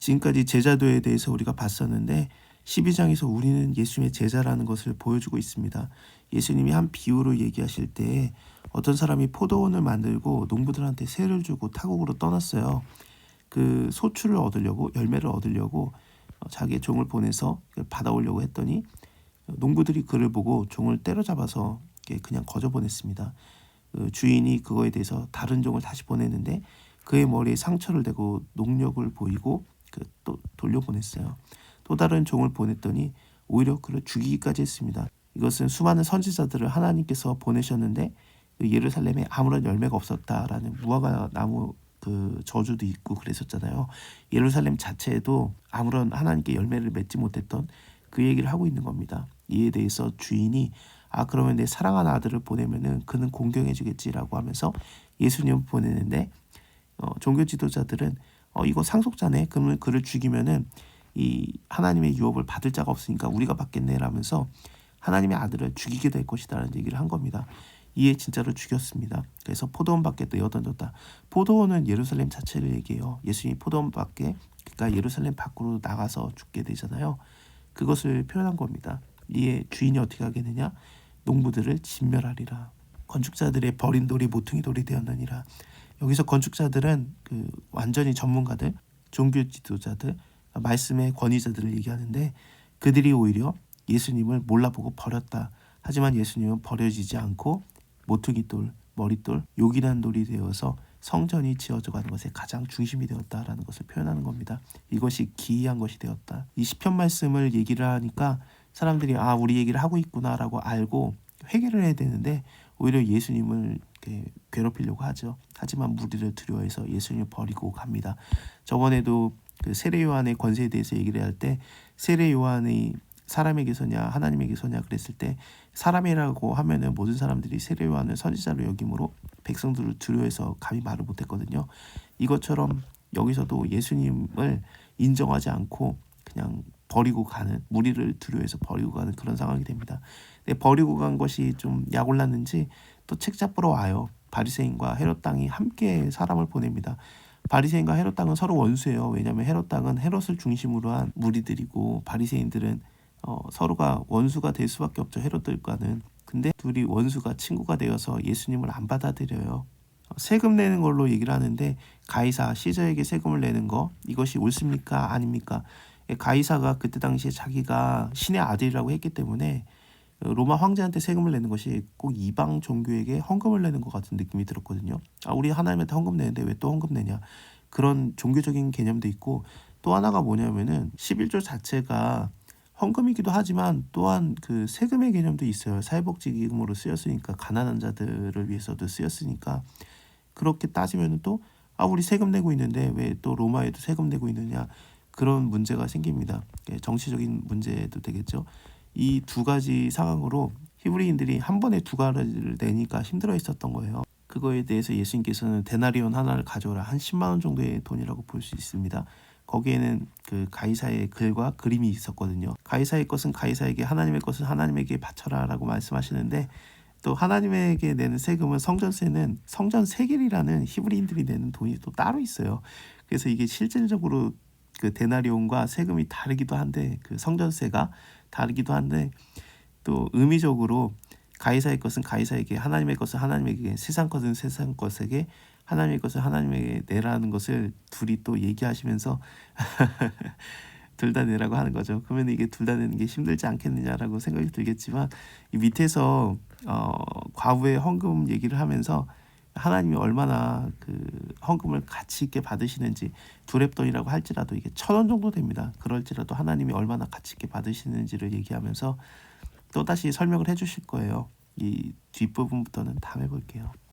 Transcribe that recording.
지금까지 제자도에 대해서 우리가 봤었는데 12장에서 우리는 예수님의 제자라는 것을 보여주고 있습니다. 예수님이 한 비유로 얘기하실 때 어떤 사람이 포도원을 만들고 농부들한테 세를 주고 타국으로 떠났어요. 그 소출을 얻으려고, 열매를 얻으려고 자기의 종을 보내서 받아오려고 했더니 농부들이 그를 보고 종을 때려잡아서 그냥 거저 보냈습니다. 그 주인이 그거에 대해서 다른 종을 다시 보냈는데 그의 머리에 상처를 대고 녹력을 보이고 또 돌려보냈어요. 또 다른 종을 보냈더니 오히려 그를 죽이기까지 했습니다. 이것은 수많은 선지자들을 하나님께서 보내셨는데 예루살렘에 아무런 열매가 없었다라는 무화과 나무 그 저주도 있고 그랬었잖아요. 예루살렘 자체에도 아무런 하나님께 열매를 맺지 못했던 그 얘기를 하고 있는 겁니다. 이에 대해서 주인이 그러면 내 사랑하는 아들을 보내면은 그는 공경해 주겠지라고 하면서 예수님을 보내는데 종교 지도자들은 이거 상속자네. 그러면 그를 죽이면은 이 하나님의 유업을 받을 자가 없으니까 우리가 받겠네라면서 하나님의 아들을 죽이게 될 것이다라는 얘기를 한 겁니다. 이에 진짜로 죽였습니다. 그래서 포도원 밖에 내어던졌다. 포도원은 예루살렘 자체를 얘기해요. 예수님이 포도원 밖에, 그러니까 예루살렘 밖으로 나가서 죽게 되잖아요. 그것을 표현한 겁니다. 이에 주인이 어떻게 하겠느냐? 농부들을 진멸하리라. 건축자들의 버린 돌이 모퉁이 돌이 되었느니라. 여기서 건축자들은 그 완전히 전문가들, 종교 지도자들, 말씀의 권위자들을 얘기하는데 그들이 오히려 예수님을 몰라보고 버렸다. 하지만 예수님은 버려지지 않고 모퉁이돌, 머릿돌, 요긴한 돌이 되어서 성전이 지어져 가는 것의 가장 중심이 되었다라는 것을 표현하는 겁니다. 이것이 기이한 것이 되었다. 이 시편 말씀을 얘기를 하니까 사람들이 우리 얘기를 하고 있구나라고 알고 회개를 해야 되는데 오히려 예수님을 괴롭히려고 하죠. 하지만 무리를 두려워해서 예수님을 버리고 갑니다. 저번에도 그 세례 요한의 권세에 대해서 얘기를 할 때 세례 요한이 사람에게서냐 하나님에게서냐 그랬을 때 사람이라고 하면은 모든 사람들이 세례 요한을 선지자로 여김으로 백성들을 두려워해서 감히 말을 못했거든요. 이것처럼 여기서도 예수님을 인정하지 않고 그냥 버리고 가는, 무리를 두려워해서 버리고 가는 그런 상황이 됩니다. 근데 버리고 간 것이 좀 약올랐는지 또 책 잡으러 와요. 바리새인과 헤롯 왕이 함께 사람을 보냅니다. 바리새인과 헤롯 왕은 서로 원수예요. 왜냐하면 헤롯 왕은 헤롯을 중심으로 한 무리들이고 바리새인들은 서로가 원수가 될 수밖에 없죠. 헤롯들과는. 근데 둘이 원수가 친구가 되어서 예수님을 안 받아들여요. 세금 내는 걸로 얘기를 하는데 가이사 시저에게 세금을 내는 거 이것이 옳습니까? 아닙니까? 가이사가 그때 당시에 자기가 신의 아들이라고 했기 때문에 로마 황제한테 세금을 내는 것이 꼭 이방 종교에게 헌금을 내는 것 같은 느낌이 들었거든요. 우리 하나님한테 헌금 내는데 왜 또 헌금 내냐? 그런 종교적인 개념도 있고 또 하나가 뭐냐면은 11조 자체가 헌금이기도 하지만 또한 그 세금의 개념도 있어요. 사회복지기금으로 쓰였으니까 가난한 자들을 위해서도 쓰였으니까 그렇게 따지면 또 우리 세금 내고 있는데 왜 또 로마에도 세금 내고 있느냐 그런 문제가 생깁니다. 정치적인 문제도 되겠죠. 이 두 가지 상황으로 히브리인들이 한 번에 두 가지를 내니까 힘들어 했었던 거예요. 그거에 대해서 예수님께서는 데나리온 하나를 가져오라 한 10만 원 정도의 돈이라고 볼 수 있습니다. 거기에는 그 가이사의 글과 그림이 있었거든요. 가이사의 것은 가이사에게 하나님의 것은 하나님에게 바쳐라라고 말씀하시는데 또 하나님에게 내는 세금은 성전세는 성전세겔이라는 히브리인들이 내는 돈이 또 따로 있어요. 그래서 이게 실질적으로 그 데나리온과 세금이 다르기도 한데 그 성전세가 다르기도 한데 또 의미적으로 가이사의 것은 가이사에게 하나님의 것은 하나님에게 세상 것은 세상 것에게 하나님의 것을 하나님에게 내라는 것을 둘이 또 얘기하시면서 둘 다 내라고 하는 거죠. 그러면 이게 둘 다 내는 게 힘들지 않겠느냐라고 생각이 들겠지만 이 밑에서 과부의 헌금 얘기를 하면서 하나님이 얼마나 그 헌금을 가치 있게 받으시는지 두렙돈이라고 할지라도 이게 1,000원 정도 됩니다. 그럴지라도 하나님이 얼마나 가치 있게 받으시는지를 얘기하면서 또다시 설명을 해주실 거예요. 이 뒷부분부터는 다음에 볼게요.